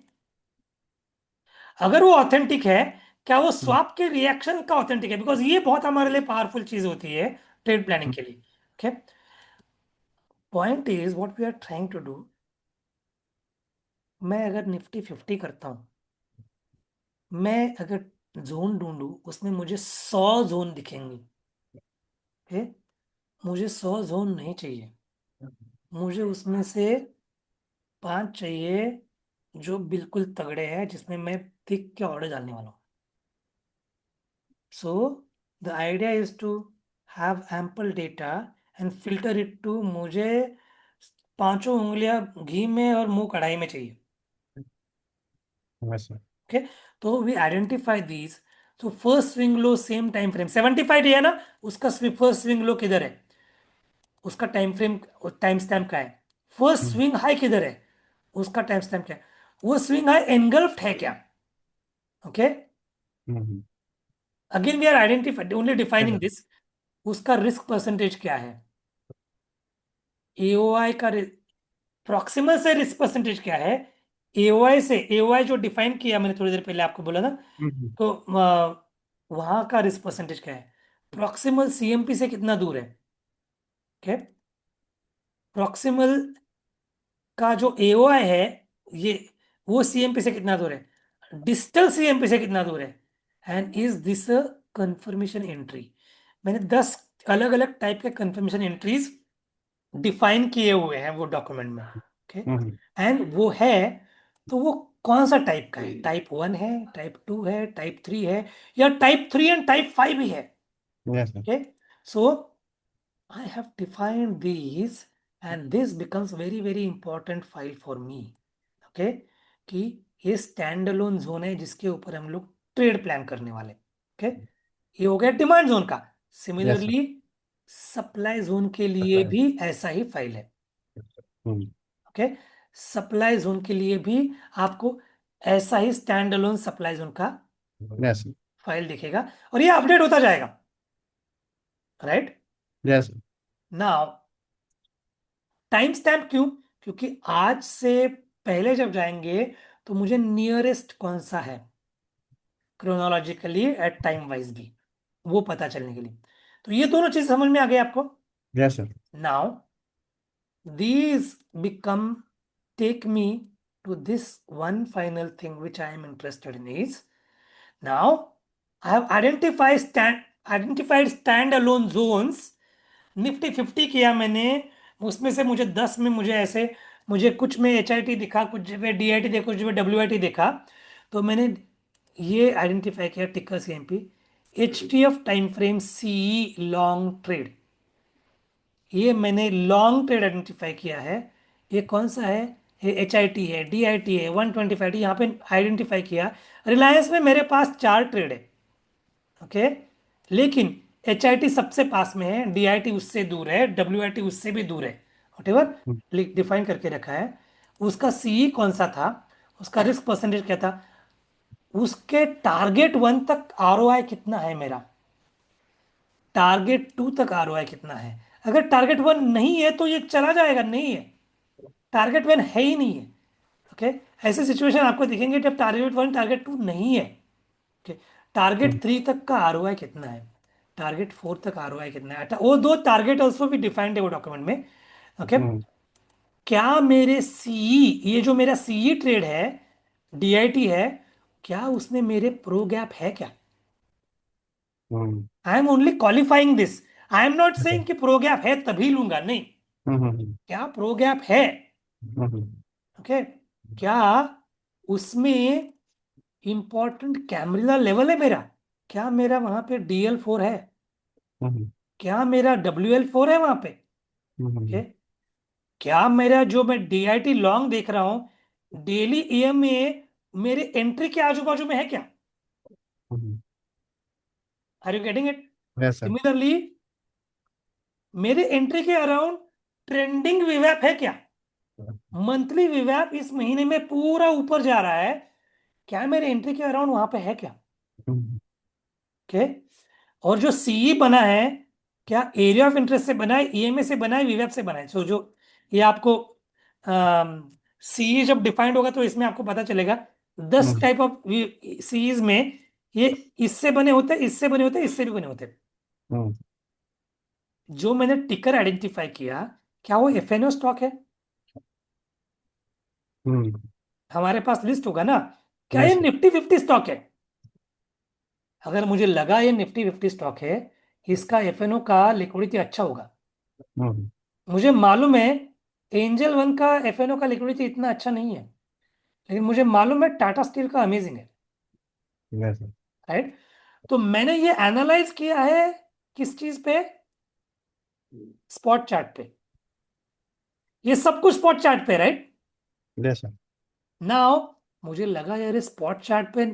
अगर वो authentic है, क्या वो हम्म, स्वैप के रिएक्शन का ऑथेंटिक है, बिकॉज ये बहुत हमारे लिए पावरफुल चीज होती है ट्रेड प्लानिंग के लिए। Okay. Point is what we are trying to do, मैं अगर निफ्टी 50 करता हूं, मैं अगर जोन ढूंढूं, उसमें मुझे 100 जोन दिखेंगे। ओके। मुझे 100 जोन नहीं चाहिए, मुझे उसमें से 5 चाहिए जो बिल्कुल तगड़े हैं, जिसमें मैं दिख के ऑर्डर डालने वाला हूँ। So the idea is to have ample data and filter it to, मुझे पांचों उंगलियां घी में और मुंह कढ़ाई में चाहिए। Yes sir. ओके, तो वी आइडेंटिफाई दीज। तो first swing low same time frame 75 है ना, उसका फर्स्ट स्विंग लो किधर है, उसका टाइम फ्रेम, टाइम स्टैम्प का है। फर्स्ट हम्म स्विंग हाई किधर है, उसका टाइम स्टैम्प क्या है। वो स्विंग हाई एनगल्फ्ड है क्या। Okay, hmm. Again we are identified only yes defining sir. This. उसका रिस्क परसेंटेज क्या है, एओआई का प्रॉक्सिमल से रिस्क परसेंटेज क्या है, एओआई से, एओआई जो डिफाइन किया मैंने थोड़ी देर पहले आपको बोला ना, हम्म। तो वहां का रिस्क परसेंटेज क्या है, प्रॉक्सिमल सीएमपी से कितना दूर है। ओके, प्रॉक्सिमल का जो एओआई है, ये वो सीएमपी से कितना दूर है, डिस्टल सीएमपी से कितना दूर है, and is this a confirmation entry. मैंने 10 अलग अलग टाइप के कंफर्मेशन एंट्रीज डिफाइन किए हुए हैं वो डॉक्यूमेंट में। Okay, hmm. एंड वो है, तो वो कौन सा टाइप का है, टाइप 1 है, टाइप 2 है, टाइप 3 है, या टाइप 3 एंड टाइप 5 भी है। Yes sir. Okay, so I have defined these and this becomes very very important file for me. Okay, कि ये स्टैंड अलोन जोन है जिसके ऊपर हम लोग ट्रेड प्लान करने वाले। ओके, ये हो गया डिमांड जोन का। Yes sir. Similarly supply zone के लिए भी ऐसा ही फाइल है। हम्म। ओके, सप्लाई जोन के लिए भी आपको ऐसा ही स्टैंड अलोन सप्लाई जोन का यस सर। फाइल दिखेगा, और ये अपडेट होता जाएगा। Right, yes sir. Now time stamp क्यों, क्योंकि आज से पहले जब जाएंगे तो मुझे नियरेस्ट कौन सा है क्रोनोलॉजिकली एट टाइम वाइज भी, वो पता चलने के लिए। तो ये दोनों चीज समझ में आ गई आपको। Yes sir. Now these become, take me to this one final thing which I am interested in is, now I have identified standalone zones। Nifty 50 किया मैंने, उसमें से मुझे 10 में मुझे ऐसे, मुझे कुछ में एच आई टी दिखा, कुछ जगह डी आई टी देखा, कुछ जगह डब्ल्यू आई टी देखा। तो मैंने ये आइडेंटिफाई किया ticker C M P, H T F time frame C long trade, ये मैंने लॉन्ग ट्रेड आइडेंटिफाई किया है। ये कौन सा है, ये एच आई टी है, डी आई टी है, 125 यहाँ पे आइडेंटिफाई किया। रिलायंस में मेरे पास 4 ट्रेड है। ओके, लेकिन एच आई टी सबसे पास में है, डी आई टी उससे दूर है, डब्ल्यू आई टी उससे भी दूर है। वटेवर डिफाइन करके रखा है। उसका सीई कौन सा था, उसका रिस्क परसेंटेज क्या था, उसके टारगेट 1 तक आरओआई कितना है मेरा, टारगेट 2 तक आरओआई कितना है। अगर टारगेट 1 नहीं है तो ये चला जाएगा, नहीं है, टारगेट 1 है ही नहीं है। ओके, ऐसे सिचुएशन आपको दिखेंगे जब टारगेट 1 टारगेट 2 नहीं है। ओके, टारगेट 3 तक का आरओआई कितना है, टारगेट 4 तक आरओआई कितना है, वो दो टारगेट ऑल्सो भी डिफाइंड है वो डॉक्यूमेंट में। ओके, क्या मेरे सीई, ये जो मेरा सीई ट्रेड है, डीआईटी है, क्या उसमें मेरे प्रो गैप है क्या। I am only qualifying this, I am not saying कि प्रो गैप है तभी लूंगा, नहीं, क्या प्रो गैप है। ओके, क्या उसमें इंपॉर्टेंट कैमरिला लेवल है मेरा, क्या मेरा वहां पे DL4 है, क्या मेरा WL4 है वहां पे। ओके, क्या मेरा जो मैं DIT लॉन्ग देख रहा हूं डेली EMA मेरे एंट्री के आजू बाजू में है क्या। Are you getting it. Yes sir. Similarly मेरे एंट्री के अराउंड ट्रेंडिंग विवैप है क्या, मंथली विवैप इस महीने में पूरा ऊपर जा रहा है, क्या मेरे एंट्री के अराउंड वहां पे है क्या। ओके, और जो सीई बना है, क्या एरिया ऑफ इंटरेस्ट से बना है, ईएमए से बना है, विवेप से बना है। सो जो ये आपको सीई जब डिफाइंड होगा तो इसमें आपको पता चलेगा 10 टाइप ऑफ सीईज में, ये इससे बने होते हैं, इससे बने होते हैं, इससे भी बने होते हैं। जो मैंने टिकर आइडेंटिफाई किया, क्या वो एफएनओ स्टॉक है, हमारे पास लिस्ट होगा ना, क्या ये यस सर। निफ्टी 50 स्टॉक है। अगर मुझे लगा ये निफ्टी 50 स्टॉक है, इसका एफएनओ का लिक्विडिटी अच्छा होगा, मुझे मालूम है एंजल 1 का एफएनओ का लिक्विडिटी इतना अच्छा नहीं है, लेकिन मुझे मालूम है टाटा स्टील का अमेजिंग है। Yes sir. राइट, तो मैंने ये एनालाइज किया है किस चीज पे? स्पॉट चार्ट पे। ये सब कुछ स्पॉट चार्ट पे, राइट? जैसा। नाउ मुझे लगा यार स्पॉट चार्ट पे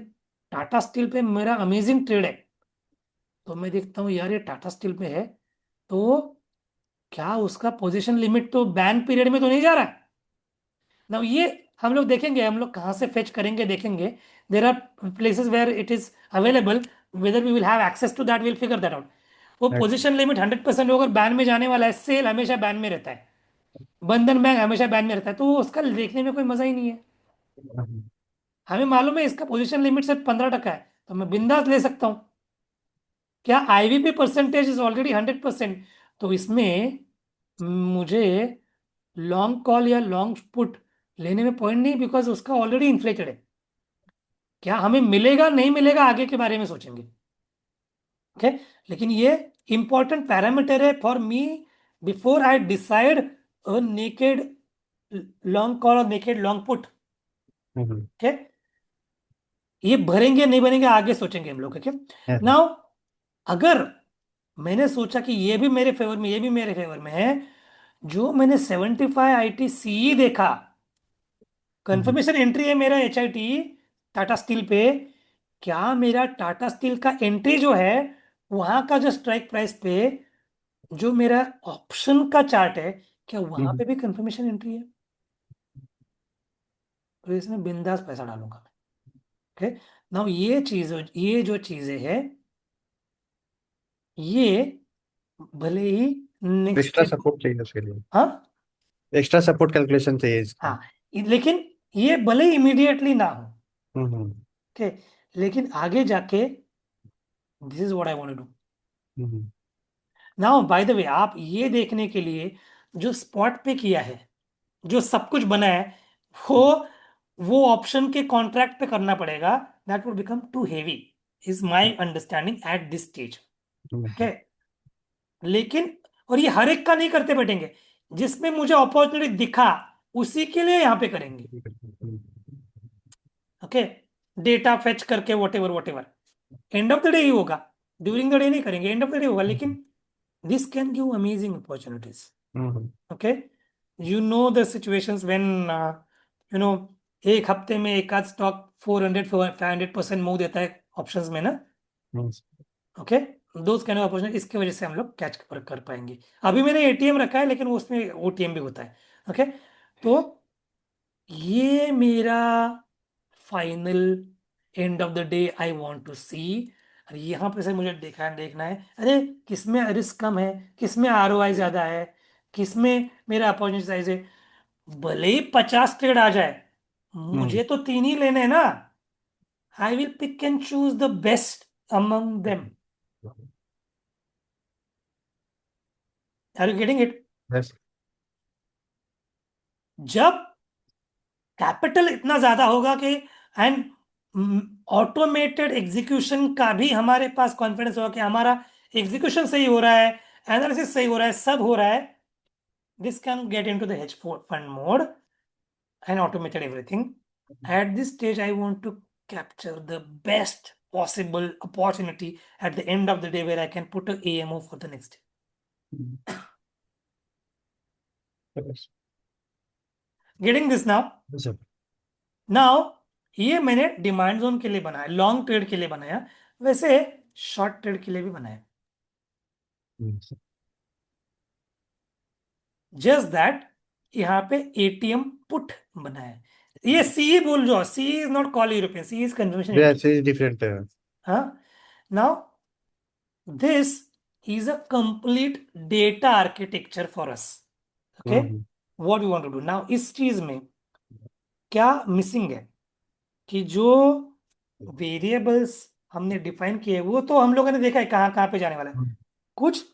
टाटा स्टील पे मेरा अमेजिंग ट्रेड है। तो मैं देखता हूँ यार ये टाटा स्टील पे है, तो क्या उसका पोजीशन लिमिट तो बैन पीरियड में तो नहीं जा रहा है ना? ये हम लोग देखेंगे, हम लोग कहाँ से फेच करेंगे देखेंगे। There are places where it is available, whether we will have access to that, will figure that out. वो पोजीशन लिमिट 100% अगर बैन में जाने वाला है, सेल हमेशा बैन में रहता है, बंधन बैंक हमेशा बैन में रहता है, तो उसका देखने में कोई मजा ही नहीं है। हमें मालूम है इसका पोजीशन लिमिट सिर्फ 15% है, तो मैं बिंदास ले सकता हूँ। क्या आईवीपी परसेंटेज इज ऑलरेडी 100%, तो इसमें मुझे लॉन्ग कॉल या लॉन्ग पुट लेने में पॉइंट नहीं, बिकॉज उसका ऑलरेडी इन्फ्लेटेड है। क्या हमें मिलेगा नहीं मिलेगा आगे के बारे में सोचेंगे। ओके, लेकिन ये इंपॉर्टेंट पैरामीटर है for me before I decide a naked long call और नेकेड लॉन्ग पुट। ओके, ये भरेंगे नहीं भरेंगे आगे सोचेंगे हम लोग। ओके, नाउ अगर मैंने सोचा कि ये भी मेरे फेवर में, ये भी मेरे फेवर में है, जो मैंने 75 आईटी सीई देखा, कंफर्मेशन एंट्री है मेरा H I T Tata steel पे, क्या मेरा टाटा स्टील का एंट्री जो है वहां का जो स्ट्राइक प्राइस पे जो मेरा ऑप्शन का चार्ट है, क्या वहां पे भी कंफर्मेशन एंट्री है? तो इसमें बिंदास पैसा डालूंगा मैं। ओके, नाउ ये जो चीजें है, ये भले ही नेक्स्ट, एक्स्ट्रा सपोर्ट चाहिए उसके लिए। हाँ एक्स्ट्रा सपोर्ट कैलकुलेशन चाहिए इसकी। हाँ, लेकिन ये भले ही इमीडिएटली ना हो। हम्म। ओके, लेकिन आगे जाके this is what I want to do. Hmm. Now by the way, आप ये देखने के लिए जो स्पॉट पे किया है, जो सब कुछ बना है, वो वो ऑप्शन के कॉन्ट्रैक्ट पे करना पड़ेगा। That would become too heavy, is my understanding at this stage. Okay, लेकिन और ये हर एक का नहीं करते बैठेंगे, जिसमें मुझे अपॉर्चुनिटी दिखा उसी के लिए यहाँ पे करेंगे। ओके, डेटा फेच करके whatever end of the day ही होगा, ड्यूरिंग द डे नहीं करेंगे, एंड ऑफ द डे होगा, लेकिन this can give amazing opportunities. Okay, you know the situations when you know एक हफ्ते में एक आध स्टॉक 400 500% मूव देता है ऑप्शंस में ना। Okay, those can of opportunity, इसके वजह से हम लोग कैच कर पाएंगे। अभी मैंने एटीएम रखा है, लेकिन उसमें ओटीएम भी होता है। ओके, तो ये मेरा final end of the day I want to see. और यहाँ पे से मुझे देखना है, अरे किसमें रिस्क कम है, किसमें आरओआई ज्यादा है, किसमें मेरा अपॉर्चुनिटी साइज है। भले ही 50 ट्रेड आ जाए, मुझे तो तीन ही लेने हैं ना। I will pick and choose the best among them. Are you getting it? Yes. जब कैपिटल इतना ज्यादा होगा कि एंड ऑटोमेटेड एग्जीक्यूशन का भी हमारे पास कॉन्फिडेंस होगा कि हमारा एग्जीक्यूशन सही हो रहा है, एनालिसिस सही हो रहा है, सब हो रहा है, this can get into the hedge fund mode and automated everything. At this stage I want to capture the best possible opportunity at the end of the day where I can put a AMO for the next day. Getting this now? Now ये मैंने demand zone के लिए बनाया, long trade के लिए बनाया, वैसे short trade के लिए भी बनाया। जस्ट दैट यहाँ पे एटीएम पुट बनाया। ये सी बोल, जो C is not call European, C is confirmation entry. Different है। हाँ, now this is a complete data architecture for us. Okay, what we want to do now, इस चीज में क्या मिसिंग है कि जो वेरिएबल्स हमने डिफाइन किए वो तो हम लोगों ने देखा है कहाँ कहाँ पे जाने वाला है, कुछ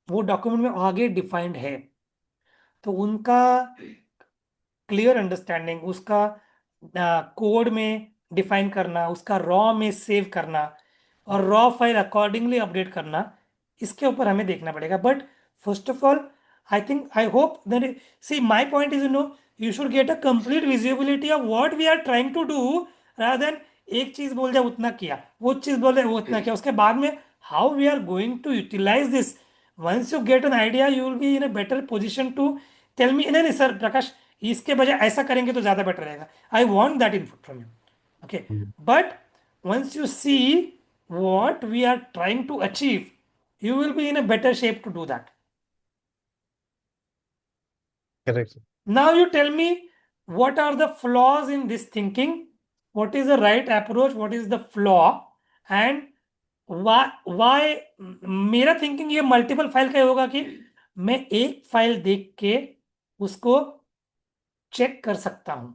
वो डॉक्यूमेंट में आगे डिफाइंड है, तो उनका क्लियर अंडरस्टैंडिंग, उसका कोड में डिफाइन करना, उसका रॉ में सेव करना और रॉ फाइल अकॉर्डिंगली अपडेट करना, इसके ऊपर हमें देखना पड़ेगा। But first of all I think, I hope that, see my point is, you should get a complete visibility of what we are trying to do, rather than एक चीज बोल जाए उतना किया, वो चीज बोले वो उतना किया, उसके बाद में how we are going to utilize this, once you get an idea you will be in a better position to tell me, नहीं नहीं सर प्रकाश, इसके बजाय ऐसा करेंगे तो ज्यादा बेटर रहेगा, I want that input from you, okay, but once you see what we are trying to achieve, you will be in a better shape to do that. Correct. Now you tell me what are the flaws in this thinking, what is the right approach, what is the flaw, and why मेरा thinking ये multiple file का ही होगा कि मैं एक file देख के उसको चेक कर सकता हूं,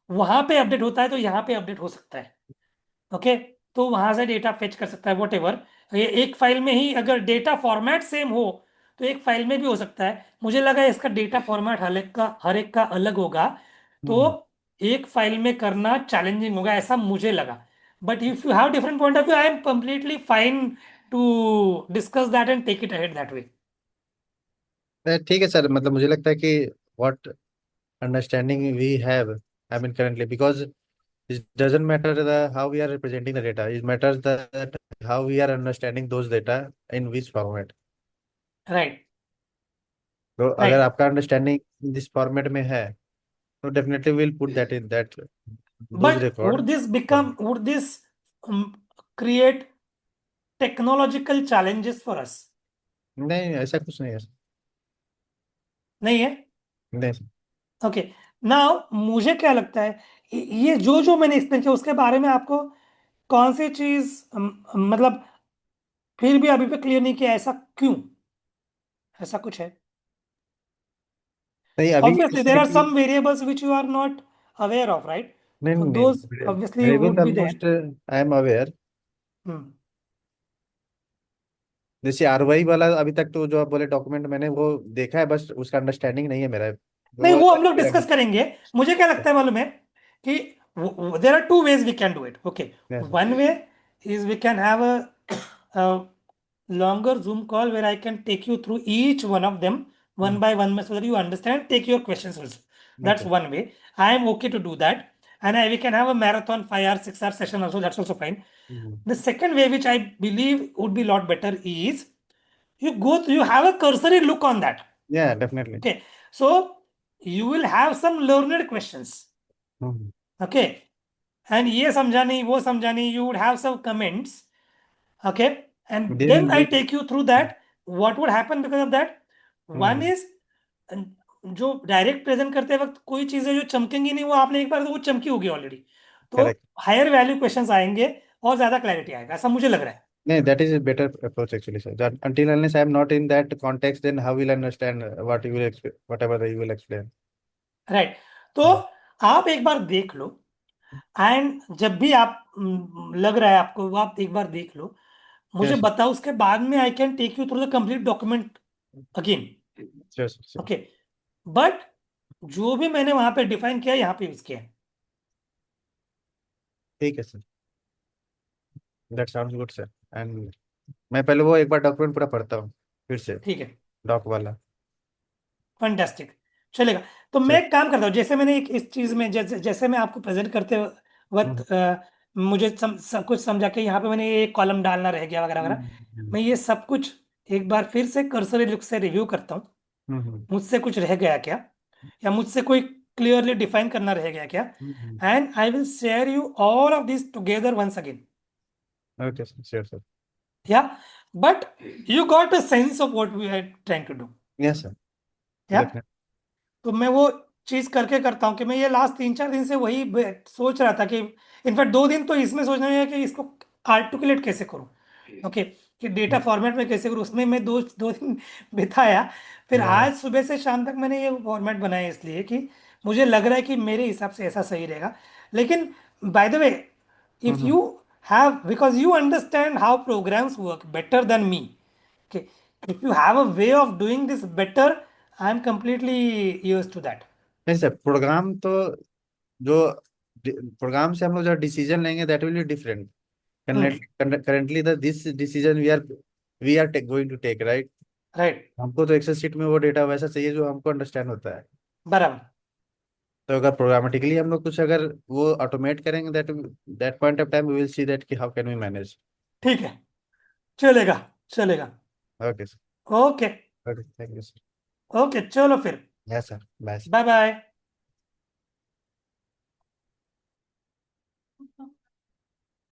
वहां पे अपडेट होता है तो यहाँ पे अपडेट हो सकता है, ओके, तो वहां से डेटा फेच कर सकता है वॉट एवर, ये एक फाइल में ही अगर डेटा फॉर्मेट सेम हो तो एक फाइल में भी हो सकता है, मुझे लगा इसका डेटा फॉर्मेट हर एक का अलग होगा, तो एक फाइल में करना चैलेंजिंग होगा ऐसा मुझे लगा, but if you have different point of view I am completely fine to discuss that and take it ahead that way. ठीक है सर, मतलब मुझे लगता है कि what understanding we have, I mean currently, because it doesn't matter how we are representing the data, it matters that how we are understanding those data in which format. Right, तो अगर right, आपका understanding this format में है, तो definitely will put that in that those but record. Would this create technological challenges for us? नहीं, ऐसा कुछ नहीं है। नहीं है, नहीं sir। ओके, नाउ मुझे क्या लगता है, ये जो जो मैंने एक्सप्लेन किया उसके बारे में आपको कौन सी चीज मतलब फिर भी अभी पे क्लियर नहीं किया, ऐसा क्यों, ऐसा कुछ है? नहीं, अभी ऑब्वियसली इस देयर टाइम आर पे some variables which you are not aware of, right? नहीं सो नहीं दोज नहीं, obviously variable would be there. Almost I am aware. Hmm. जैसे आरवाई वाला अभी तक तो जो आप बोले डॉक्यूमेंट मैंने वो देखा है, बस उसका अंडरस्टैंडिंग नहीं है मेरा, तो नहीं वो वो हम लोग अच्छा डिस्कस करेंगे, मुझे क्या लगता है मालूम है कि there are two ways we can do it, okay, लगेगा। One way is we can have a longer Zoom call where I can take you through each one of them one by one so that you understand, take your questions also. That's okay. one way. I am okay to do that. And we can have a marathon 5 hour, 6 hour session also. That's also fine. The second way, which I believe would be a lot better, is you have a cursory look on that. या definitely. Okay. So you will have some learned questions. Okay. And ये समझा नहीं वो समझा नहीं, you would have some comments, okay, and then then I take you through that, what would happen because of that, one is जो direct present करते वक्त कोई चीजें जो चमकेंगी नहीं, वो आपने एक बार तो वो चमकी होगी ऑलरेडी, तो करेक्ट। हायर वैल्यू क्वेश्चंस आएंगे और ज्यादा क्लैरिटी आएगा, ऐसा मुझे लग रहा है। No, that is a better approach actually, sir. That until unless I am not in that context, then how will I understand what you will explain, whatever you will explain? Right, तो Mm. आप एक बार देख लो, and जब भी आप लग रहा है आपको वो आप एक बार देख लो, मुझे Yes, sir. बताओ, उसके बाद में I can take you through the complete document again, Sure, sir, sure. Okay, but जो भी मैंने वहां पे डिफाइन किया यहाँ पे यूज किया है। ठीक है sir, that sounds good sir। and मैं पहले वो एक बार डॉक्यूमेंट पूरा पढ़ता हूँ फिर से, ठीक है, डॉक वाला। फंटेस्टिक, चलेगा। तो मैं सर। एक काम करता हूँ, जैसे मैंने एक इस चीज में जैसे जैसे मैं आपको प्रेजेंट करते वक्त हम्म, मुझे सब कुछ समझा के यहाँ पे मैंने ये कॉलम डालना रह गया वगैरह वगैरह, हम्म, मैं ये सब कुछ एक बार फिर से कर्सरी लुक से रिव्यू करता हूँ, हम्म, मुझसे कुछ रह गया क्या, या मुझसे कोई क्लियरली डिफाइन करना रह गया क्या, and I will share you all of this together once again, okay sir, sure sir. Yeah, but you got a sense of what we are trying to do, yes sir, yeah, definite. तो मैं वो चीज करके करता हूँ कि मैं ये लास्ट 3-4 दिन से वही सोच रहा था कि इनफैक्ट 2 दिन तो इसमें सोचना है कि इसको आर्टिकुलेट कैसे करूँ, ओके, कि डेटा फॉर्मेट में कैसे करूँ, उसमें मैं 2 दिन बिताया, फिर या आज सुबह से शाम तक मैंने ये फॉर्मेट बनाया इसलिए कि मुझे लग रहा है कि मेरे हिसाब से ऐसा सही रहेगा, लेकिन by the way if you have because you understand how programs work better than me, okay, if you have a way of doing this better, I am completely used to that. नहीं sir, programme तो जो programme से हम लोग जो decision लेंगे that will be different. Hmm. currently the this decision we are going to take, right? Right, हमको तो एक्सेल शीट में वो डेटा वैसा चाहिए जो हमको अंडरस्टैंड होता है। बराबर, तो अगर प्रोग्रामेटिकली हम लोग कुछ अगर वो ऑटोमेट करेंगे, that point of time we will see that कि हाउ कैन वी मैनेज। ठीक है, चलेगा, चलेगा। Okay sir. Okay. Okay, thank you sir. Okay, चलो फिर। Yes sir, bye. Bye bye.